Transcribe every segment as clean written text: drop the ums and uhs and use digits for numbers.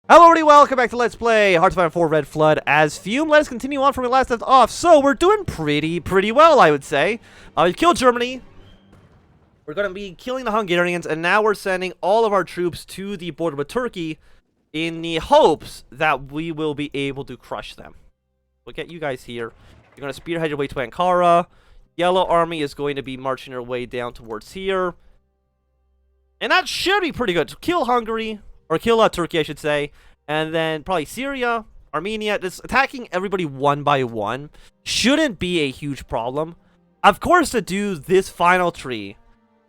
Hello everybody, welcome back to Let's Play Hearts of Iron 4 Red Flood as Fiume. Let us continue on from where we last left off. So, we're doing pretty well, I would say. We've killed Germany. We're going to be killing the Hungarians, and now we're sending all of our troops to the border with Turkey in the hopes that we will be able to crush them. We'll get you guys here. You're going to spearhead your way to Ankara. Yellow Army is going to be marching their way down towards here. And that should be pretty good. So kill Hungary. Or kill Turkey, I should say. And then probably Syria, Armenia. Just attacking everybody one by one shouldn't be a huge problem. Of course, to do this final tree,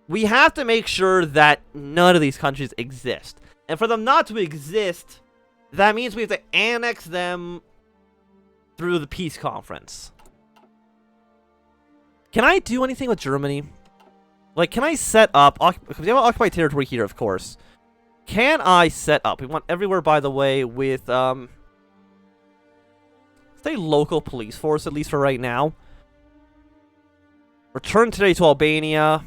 we have to make sure that none of these countries exist. And for them not to exist, that means we have to annex them through the peace conference. Can I do anything with Germany? Like, can I set up... Because we have occupied territory here, of course. Can I set up? We want everywhere, by the way, with, say, local police force, at least for right now. Return today to Albania.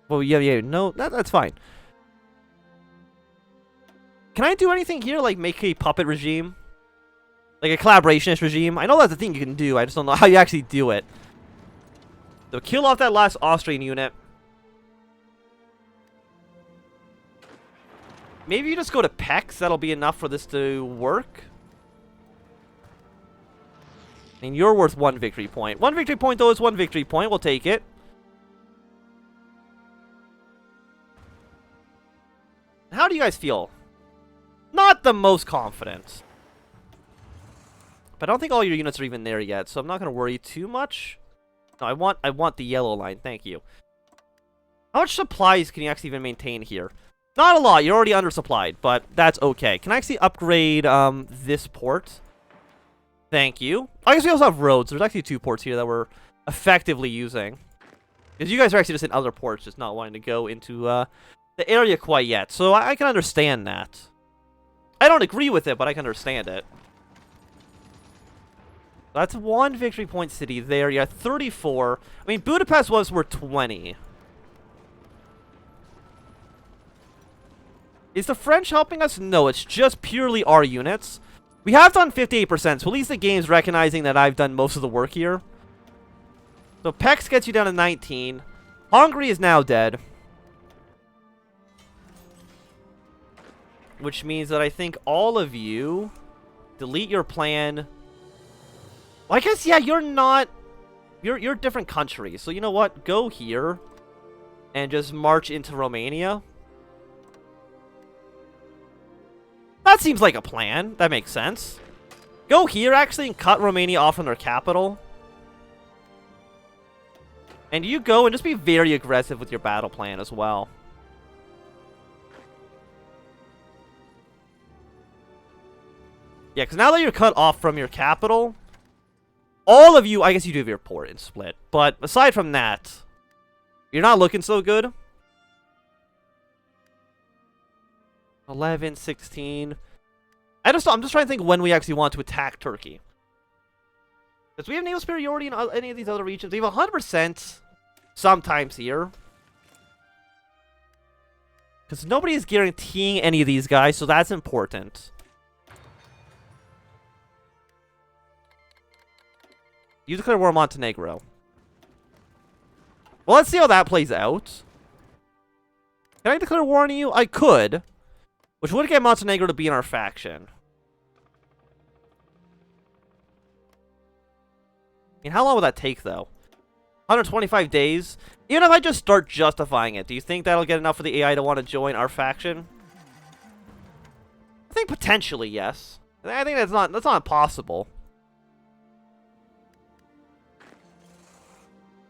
Well, yeah, no, that's fine. Can I do anything here, like make a puppet regime? Like a collaborationist regime? I know that's a thing you can do, I just don't know how you actually do it. So kill off that last Austrian unit. Maybe you just go to PEX. That'll be enough for this to work. And you're worth 1 victory point. 1 victory point, though, is 1 victory point. We'll take it. How do you guys feel? Not the most confident. But I don't think all your units are even there yet, so I'm not going to worry too much. No, I want the yellow line. Thank you. How much supplies can you actually even maintain here? Not a lot. You're already undersupplied, but that's okay. Can I actually upgrade this port? Thank you. I guess we also have roads. There's actually 2 ports here that we're effectively using. Because you guys are actually just in other ports, just not wanting to go into the area quite yet. So I can understand that. I don't agree with it, but I can understand it. That's 1 victory point city there. You're at 34. I mean, Budapest was worth 20. Is the French helping us? No, it's just purely our units. We have done 58%, so at least the game's recognizing that I've done most of the work here. So PEX gets you down to 19. Hungary is now dead. Which means that I think all of you delete your plan. Well, I guess, yeah, you're not... You're different countries. So you know what? Go here and just march into Romania. That seems like a plan. That makes sense. Go here, actually, and cut Romania off from their capital. And you go and just be very aggressive with your battle plan as well. Yeah, because now that you're cut off from your capital, all of you, I guess you do have your port in Split. But aside from that, you're not looking so good. 11, 16. I'm just trying to think when we actually want to attack Turkey. Because we have naval superiority in any of these other regions. We have 100% sometimes here. Because nobody is guaranteeing any of these guys, so that's important. You declare war on Montenegro. Well, let's see how that plays out. Can I declare war on you? I could. Which would get Montenegro to be in our faction. I mean, how long would that take, though? 125 days? Even if I just start justifying it, do you think that'll get enough for the AI to want to join our faction? I think potentially, yes. I think that's not impossible.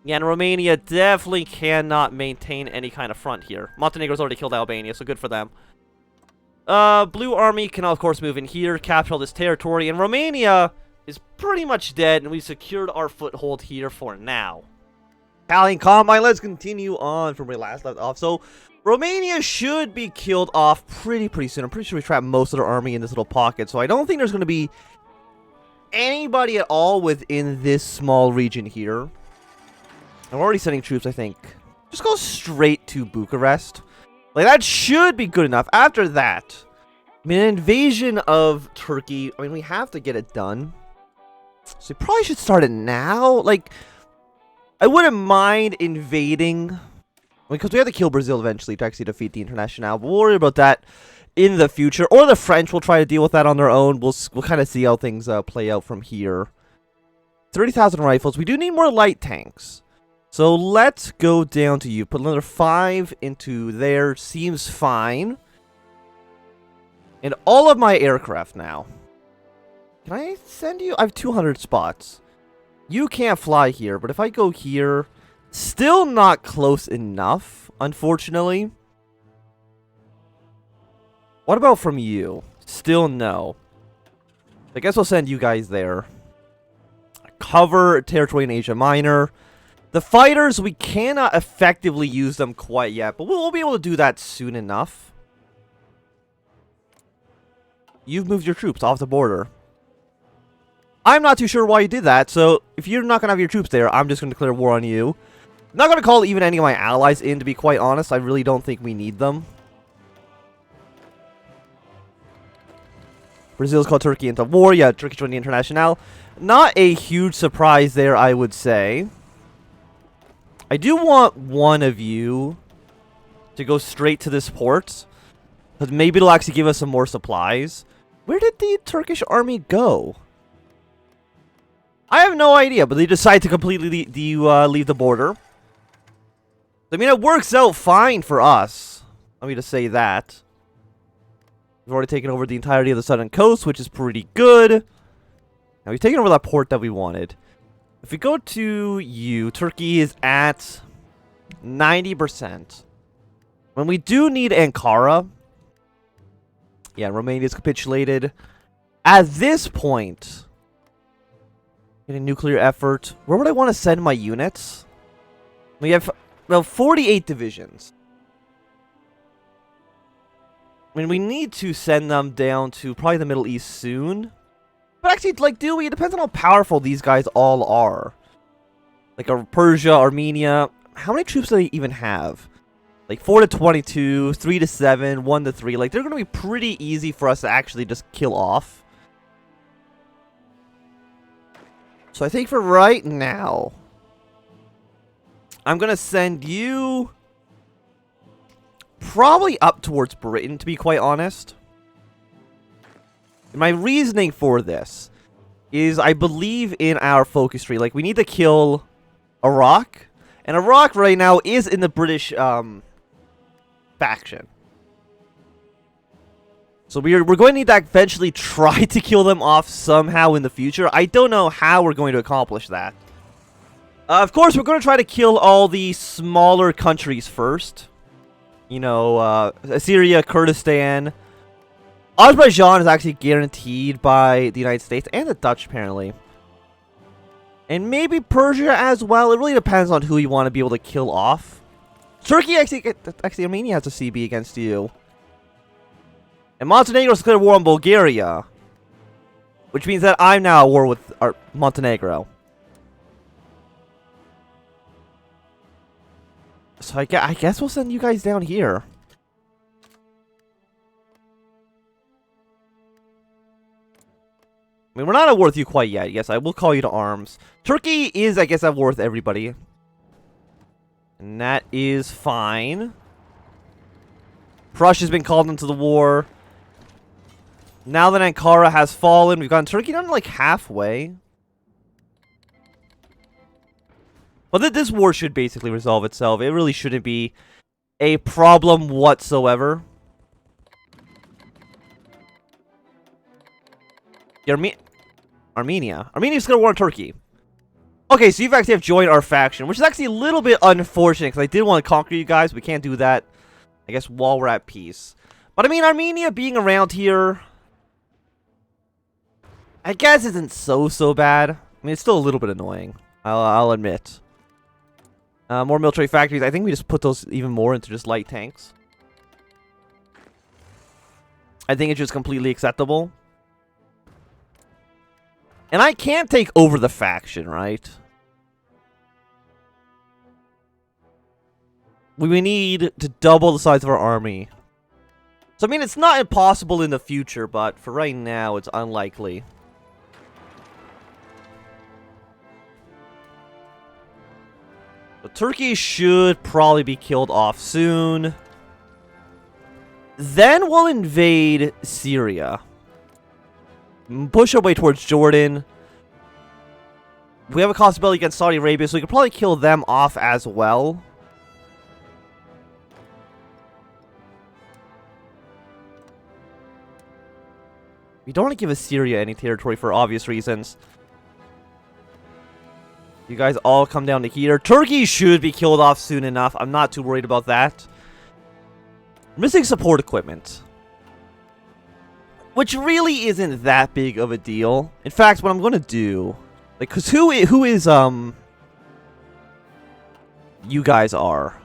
Yeah, and Romania definitely cannot maintain any kind of front here. Montenegro's already killed Albania, so good for them. Blue Army can, of course, move in here, capture all this territory, and Romania is pretty much dead, and we've secured our foothold here for now. Italian Combine, let's continue on from where we last left off. So, Romania should be killed off pretty soon. I'm pretty sure we trapped most of their army in this little pocket, so I don't think there's going to be anybody at all within this small region here. I'm already sending troops, I think. Just go straight to Bucharest. Like, that should be good enough. After that, I mean, an invasion of Turkey, I mean, we have to get it done. So we probably should start it now. Like, I wouldn't mind invading, because we have to kill Brazil eventually to actually defeat the International. But we'll worry about that in the future. Or the French will try to deal with that on their own. We'll kind of see how things play out from here. 30,000 rifles. We do need more light tanks. So let's go down to you. Put another 5 into there. Seems fine. And all of my aircraft now. Can I send you? I have 200 spots. You can't fly here, but if I go here, still not close enough, unfortunately. What about from you? Still no. I guess I'll send you guys there. Cover territory in Asia Minor. The fighters, we cannot effectively use them quite yet, but we'll be able to do that soon enough. You've moved your troops off the border. I'm not too sure why you did that, so if you're not going to have your troops there, I'm just going to declare war on you. I'm not going to call even any of my allies in, to be quite honest. I really don't think we need them. Brazil's called Turkey into war. Yeah, Turkey joined the International. Not a huge surprise there, I would say. I do want one of you to go straight to this port, because maybe it'll actually give us some more supplies. Where did the Turkish army go? I have no idea, but they decided to completely leave the border. I mean, it works out fine for us. Let me just say that. We've already taken over the entirety of the southern coast, which is pretty good. Now, we've taken over that port that we wanted. If we go to you, Turkey is at 90%. When we do need Ankara. Yeah, Romania's capitulated. At this point, in a nuclear effort, where would I want to send my units? We have, well, 48 divisions. I mean, we need to send them down to probably the Middle East soon. But actually, like, do we? It depends on how powerful these guys all are. Like, Persia, Armenia. How many troops do they even have? Like, 4 to 22, 3 to 7, 1 to 3. Like, they're going to be pretty easy for us to actually just kill off. So I think for right now, I'm going to send you probably up towards Britain, to be quite honest. And my reasoning for this is I believe in our focus tree. Like, we need to kill Iraq. And Iraq right now is in the British faction. So we're going to need to eventually try to kill them off somehow in the future. I don't know how we're going to accomplish that. Of course, we're going to try to kill all the smaller countries first. You know, Syria, Kurdistan. Azerbaijan is actually guaranteed by the United States and the Dutch, apparently. And maybe Persia as well. It really depends on who you want to be able to kill off. Turkey, actually Armenia has a CB against you. And Montenegro's declared war on Bulgaria. Which means that I'm now at war with Montenegro. So I guess we'll send you guys down here. I mean, we're not at war with you quite yet. Yes, I will call you to arms. Turkey is, I guess, at war with everybody. And that is fine. Prussia's been called into the war. Now that Ankara has fallen, we've gotten Turkey down to like halfway. But this war should basically resolve itself. It really shouldn't be a problem whatsoever. Armenia. Armenia's gonna war on Turkey. Okay, so you actually have joined our faction, which is actually a little bit unfortunate, because I did want to conquer you guys. We can't do that, I guess, while we're at peace. But I mean, Armenia being around here, I guess isn't so bad. I mean, it's still a little bit annoying. I'll admit. More military factories. I think we just put those even more into just light tanks. I think it's just completely acceptable. And I can't take over the faction, right? we need to double the size of our army. So, I mean, it's not impossible in the future, but for right now, it's unlikely. So Turkey should probably be killed off soon. Then we'll invade Syria. Push our way towards Jordan. We have a possibility against Saudi Arabia, so we could probably kill them off as well. We don't want to give Assyria any territory for obvious reasons. You guys all come down to here. Turkey should be killed off soon enough. I'm not too worried about that. Missing support equipment, which really isn't that big of a deal. In fact, what I'm going to do, like, because who is, you guys are.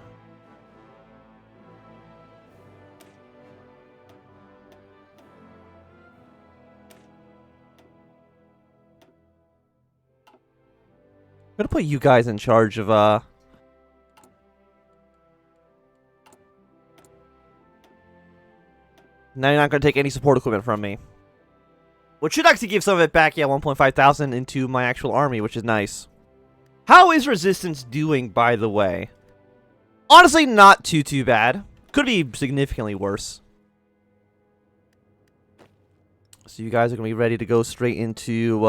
I'm going to put you guys in charge of, Now you're not going to take any support equipment from me. Which should actually give some of it back, yeah, 1.5 thousand into my actual army, which is nice. How is Resistance doing, by the way? Honestly, not too bad. Could be significantly worse. So you guys are going to be ready to go straight into,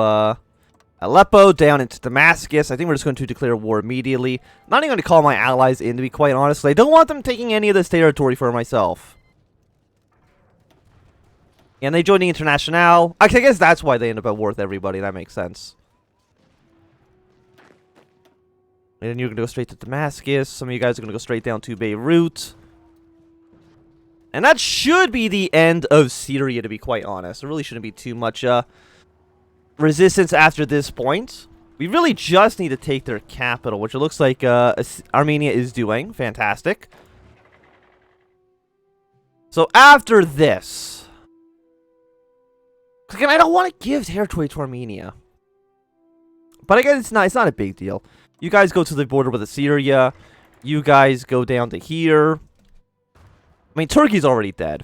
Aleppo, down into Damascus. I think we're just going to declare war immediately. I'm not even going to call my allies in, to be quite honest. I don't want them taking any of this territory for myself. And they joined the Internationale. I guess that's why they end up at war with everybody. That makes sense. And then you're going to go straight to Damascus. Some of you guys are going to go straight down to Beirut. And that should be the end of Syria, to be quite honest. There really shouldn't be too much resistance after this point. We really just need to take their capital, which it looks like Armenia is doing. Fantastic. So after this... Again, I don't want to give territory to Armenia. But I guess it's not a big deal. You guys go to the border with Syria. You guys go down to here. I mean, Turkey's already dead.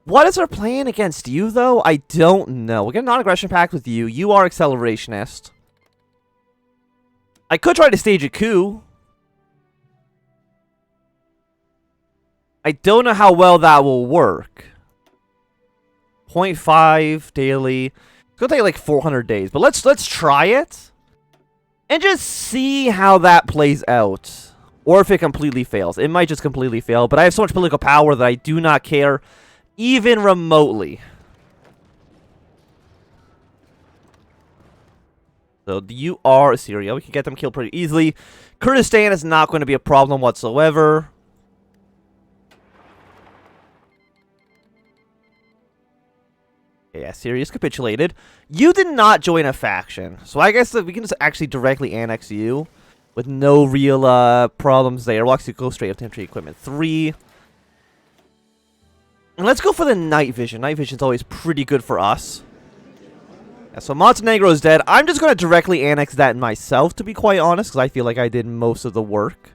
What is our plan against you, though? I don't know. We'll get a non-aggression pact with you. You are accelerationist. I could try to stage a coup. I don't know how well that will work. 0.5 daily. It's gonna take like 400 days, but let's try it and just see how that plays out, or if it completely fails. It might just completely fail, but I have so much political power that I do not care even remotely. So you are Syria. We can get them killed pretty easily. Kurdistan is not going to be a problem whatsoever. Yeah, Syria's capitulated. You did not join a faction, so I guess that we can just actually directly annex you with no real problems there. We'll actually go straight up to infantry equipment 3. And let's go for the night vision. Night vision's always pretty good for us. Yeah, so Montenegro is dead. I'm just going to directly annex that myself, to be quite honest, because I feel like I did most of the work.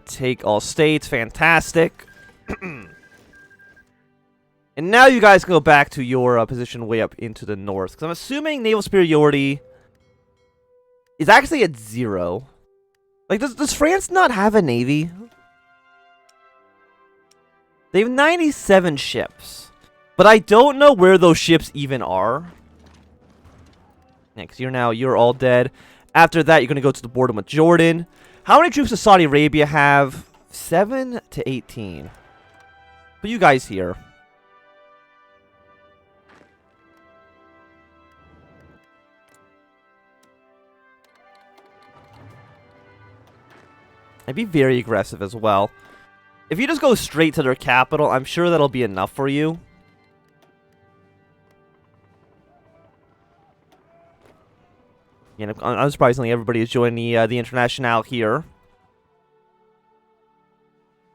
Take all states. Fantastic. And now you guys can go back to your position way up into the north. Because I'm assuming naval superiority is actually at 0. Like, does France not have a navy? They have 97 ships. But I don't know where those ships even are. Yeah, because you're all dead. After that, you're going to go to the border with Jordan. How many troops does Saudi Arabia have? 7 to 18. But you guys here. I'd be very aggressive as well. If you just go straight to their capital, I'm sure that'll be enough for you. And unsurprisingly, everybody is joining the Internationale here.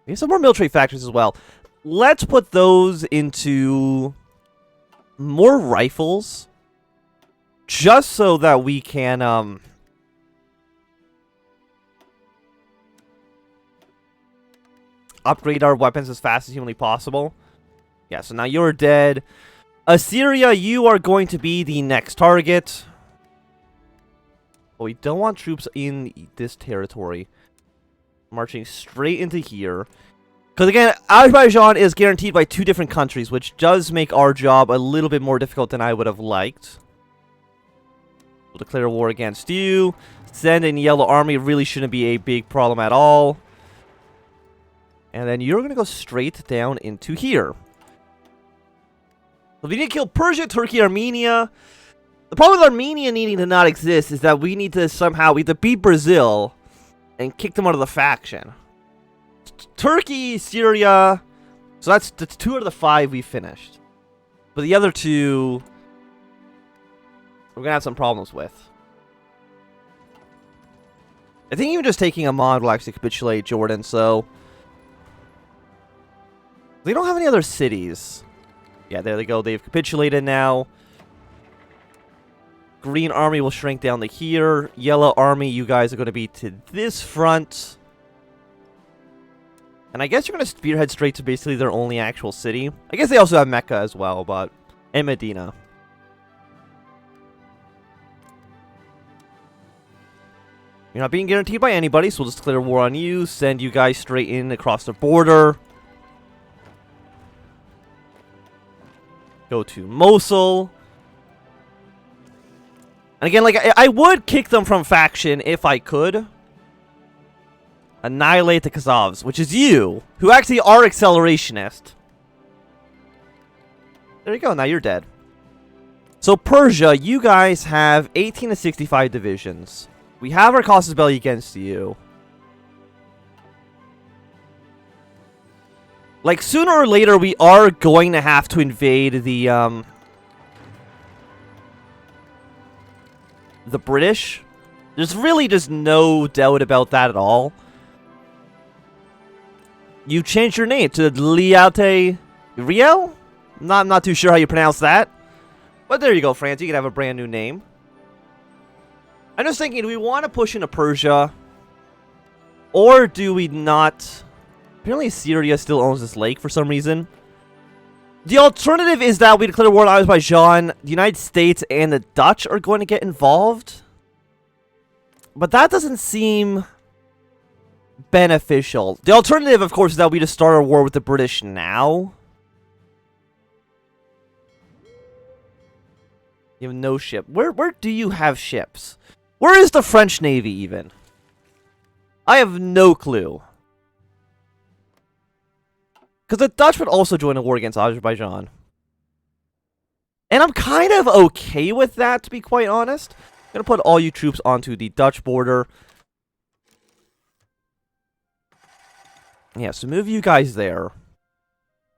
We have some more military factories as well. Let's put those into more rifles. Just so that we can, upgrade our weapons as fast as humanly possible. Yeah, so now you're dead. Syria, you are going to be the next target. But we don't want troops in this territory. Marching straight into here. Because again, Azerbaijan is guaranteed by 2 different countries, which does make our job a little bit more difficult than I would have liked. We'll declare war against you. Send in Yellow Army really shouldn't be a big problem at all. And then you're going to go straight down into here. So we need to kill Persia, Turkey, Armenia. The problem with Armenia needing to not exist is that we need to somehow beat Brazil and kick them out of the faction. Turkey, Syria. So that's 2 out of the 5 we finished. But the other 2, we're going to have some problems with. I think even just taking Amman will actually capitulate Jordan, so... They don't have any other cities. Yeah, there they go. They've capitulated now. Green Army will shrink down to here. Yellow Army, you guys are going to be to this front. And I guess you're going to spearhead straight to basically their only actual city. I guess they also have Mecca as well, but... And Medina. You're not being guaranteed by anybody, so we'll just declare war on you. Send you guys straight in across the border. Go to Mosul. And again, like, I would kick them from faction if I could. Annihilate the Khazars, which is you, who actually are accelerationist. There you go, now you're dead. So Persia, you guys have 18 to 65 divisions. We have our casus belli against you. Like, sooner or later, we are going to have to invade the British. There's really just no doubt about that at all. You changed your name to Liate Riel? I'm not too sure how you pronounce that. But there you go, France. You can have a brand new name. I'm just thinking, do we want to push into Persia? Or do we not? Apparently Syria still owns this lake for some reason. The alternative is that we declare war on Azerbaijan. The United States and the Dutch are going to get involved. But that doesn't seem beneficial. The alternative, of course, is that we just start a war with the British now. You have no ship. Where do you have ships? Where is the French Navy, even? I have no clue. Because the Dutch would also join a war against Azerbaijan. And I'm kind of okay with that, to be quite honest. I'm going to put all you troops onto the Dutch border. Yeah, so move you guys there.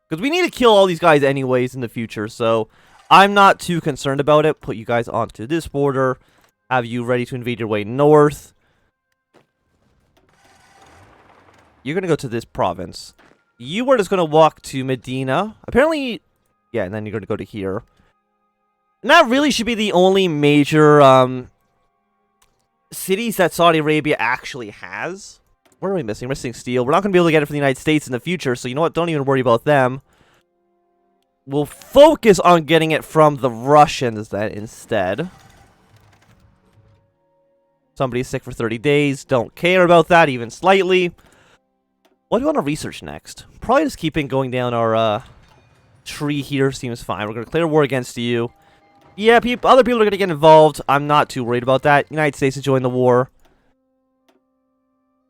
Because we need to kill all these guys anyways in the future, so I'm not too concerned about it. Put you guys onto this border. Have you ready to invade your way north. You're going to go to this province. You are just going to walk to Medina. Apparently, yeah, and then you're going to go to here. And that really should be the only major cities that Saudi Arabia actually has. What are we missing? We're missing steel. We're not going to be able to get it from the United States in the future, so you know what? Don't even worry about them. We'll focus on getting it from the Russians then instead. Somebody's sick for 30 days. Don't care about that even slightly. What do we want to research next? Probably just keeping going down our tree here seems fine. We're going to declare war against you. Yeah, other people are going to get involved. I'm not too worried about that. United States to join the war.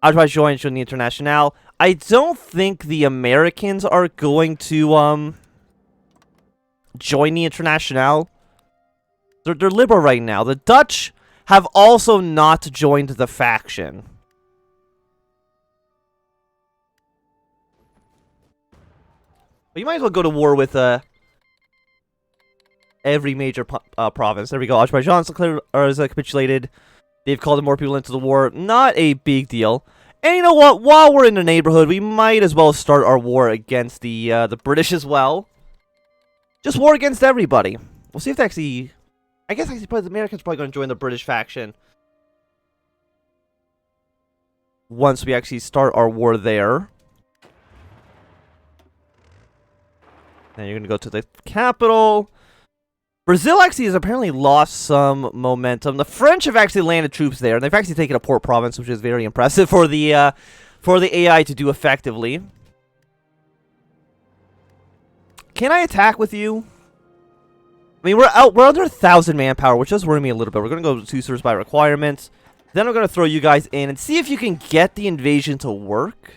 I'll try to join the International. I don't think the Americans are going to join the International. They're liberal right now. The Dutch have also not joined the faction. But you might as well go to war with every major province. There we go. Azerbaijan is capitulated. They've called more people into the war. Not a big deal. And you know what? While we're in the neighborhood, we might as well start our war against the British as well. Just war against everybody. We'll see if they actually... I guess actually probably the Americans are probably going to join the British faction. Once we actually start our war there. And you're going to go to the capital. Brazil actually has apparently lost some momentum. The French have actually landed troops there, and they've actually taken a port province, which is very impressive for the AI to do effectively. Can I attack with you? I mean, we're under 1,000 manpower, which does worry me a little bit. We're going to go to service by requirements. Then I'm going to throw you guys in and see if you can get the invasion to work.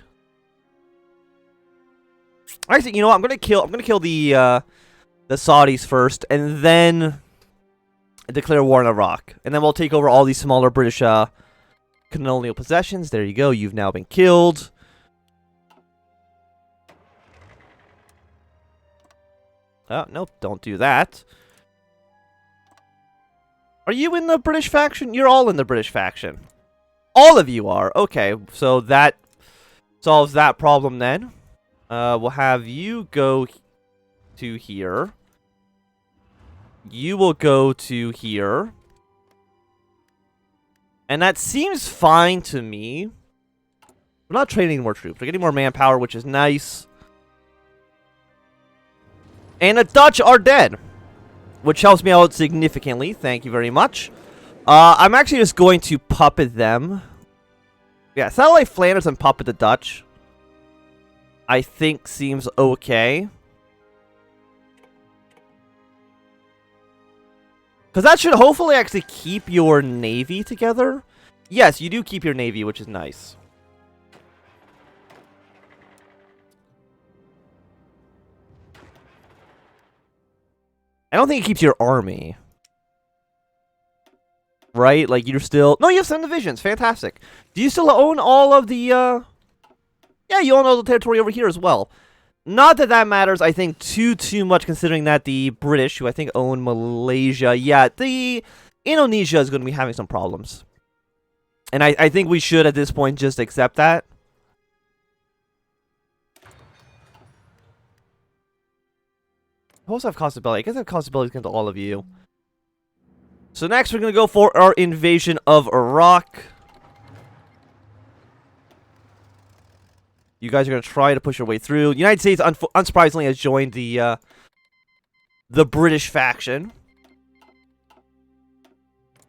Actually, you know what? I'm going to kill the Saudis first, and then declare war on Iraq. And then we'll take over all these smaller British colonial possessions. There you go. You've now been killed. Oh, nope. Don't do that. Are you in the British faction? You're all in the British faction. All of you are. Okay, so that solves that problem then. We'll have you go to here. You will go to here. And that seems fine to me. We're not training more troops. We're getting more manpower, which is nice. And the Dutch are dead, which helps me out significantly. Thank you very much. I'm actually just going to puppet them. Yeah, Satellite Flanders and puppet the Dutch, I think seems okay. Because that should hopefully actually keep your navy together. Yes, you do keep your navy, which is nice. I don't think it keeps your army. Right? Like, you're still... No, you have 7 divisions. Fantastic. Do you still own all of the, Yeah, you own all the territory over here as well. Not that that matters, I think, too much, considering that the British, who I think own Malaysia... Yeah, the... Indonesia is going to be having some problems. And I think we should, at this point, just accept that. I also have Costability. I guess I have Costability against all of you. So next we're going to go for our invasion of Iraq. You guys are going to try to push your way through. The United States, unsurprisingly, has joined the British faction.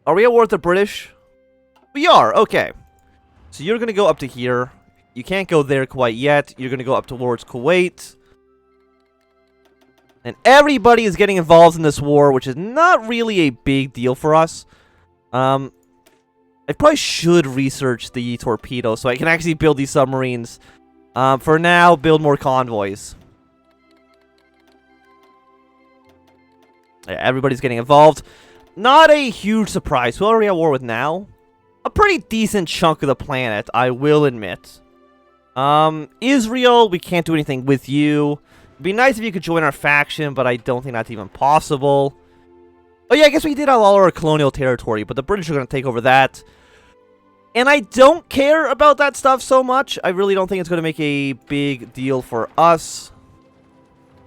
Are we at war with the British? We are. Okay. So you're going to go up to here. You can't go there quite yet. You're going to go up towards Kuwait. And everybody is getting involved in this war, which is not really a big deal for us. I probably should research the torpedo so I can actually build these submarines. For now, build more convoys. Yeah, everybody's getting involved. Not a huge surprise. Who are we at war with now? A pretty decent chunk of the planet, I will admit. Israel, we can't do anything with you. It'd be nice if you could join our faction, but I don't think that's even possible. Oh yeah, I guess we did have all our colonial territory, but the British are going to take over that. And I don't care about that stuff so much. I really don't think it's going to make a big deal for us.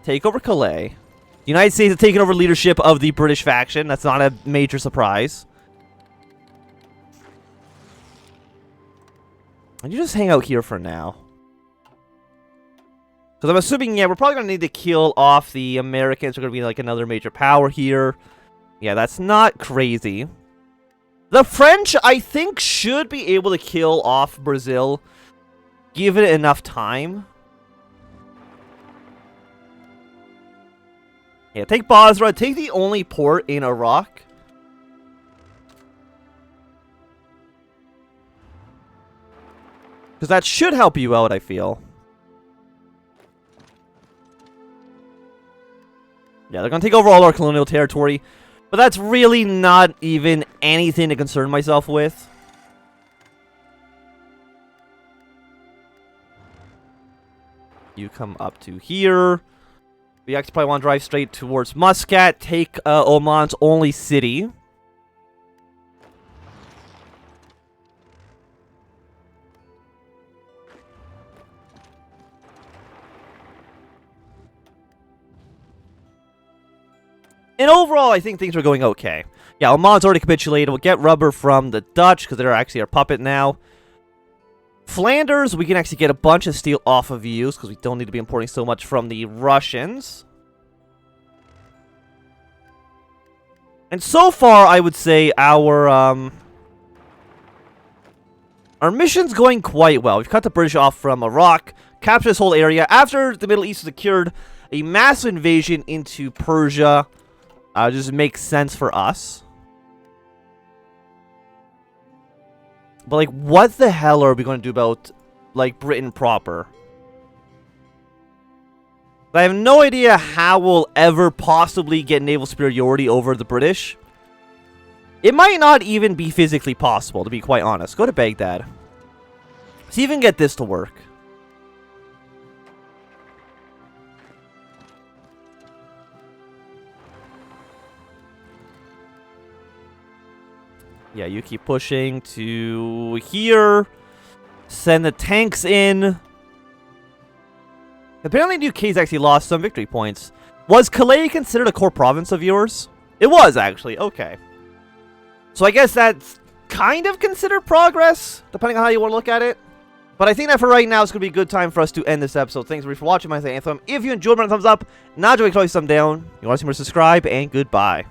Take over Calais. The United States has taken over leadership of the British faction. That's not a major surprise. And you just hang out here for now. Because I'm assuming, yeah, we're probably going to need to kill off the Americans. We're going to be like another major power here. Yeah, that's not crazy. The French, I think, should be able to kill off Brazil. Give it enough time. Yeah, take Basra. Take the only port in Iraq. Because that should help you out, I feel. Yeah, they're going to take over all our colonial territory. But that's really not even anything to concern myself with. You come up to here. We actually probably want to drive straight towards Muscat. Take Oman's only city. And overall, I think things are going okay. Yeah, Oman's already capitulated. We'll get rubber from the Dutch, because they're actually our puppet now. Flanders, we can actually get a bunch of steel off of you, because we don't need to be importing so much from the Russians. And so far, I would say our mission's going quite well. We've cut the British off from Iraq, captured this whole area. After the Middle East secured a massive invasion into Persia, just makes sense for us. But, like, what the hell are we going to do about, like, Britain proper? I have no idea how we'll ever possibly get naval superiority over the British. It might not even be physically possible, to be quite honest. Go to Baghdad. See if you can get this to work. Yeah, you keep pushing to here. Send the tanks in. Apparently, the UK's actually lost some victory points. Was Calais considered a core province of yours? It was, actually. Okay. So I guess that's kind of considered progress, depending on how you want to look at it. But I think that for right now, it's going to be a good time for us to end this episode. Thanks everybody for watching. My name is Anthem. If you enjoyed, give it a thumbs up. Not enjoying, thumb down. You want to see more, subscribe, and goodbye.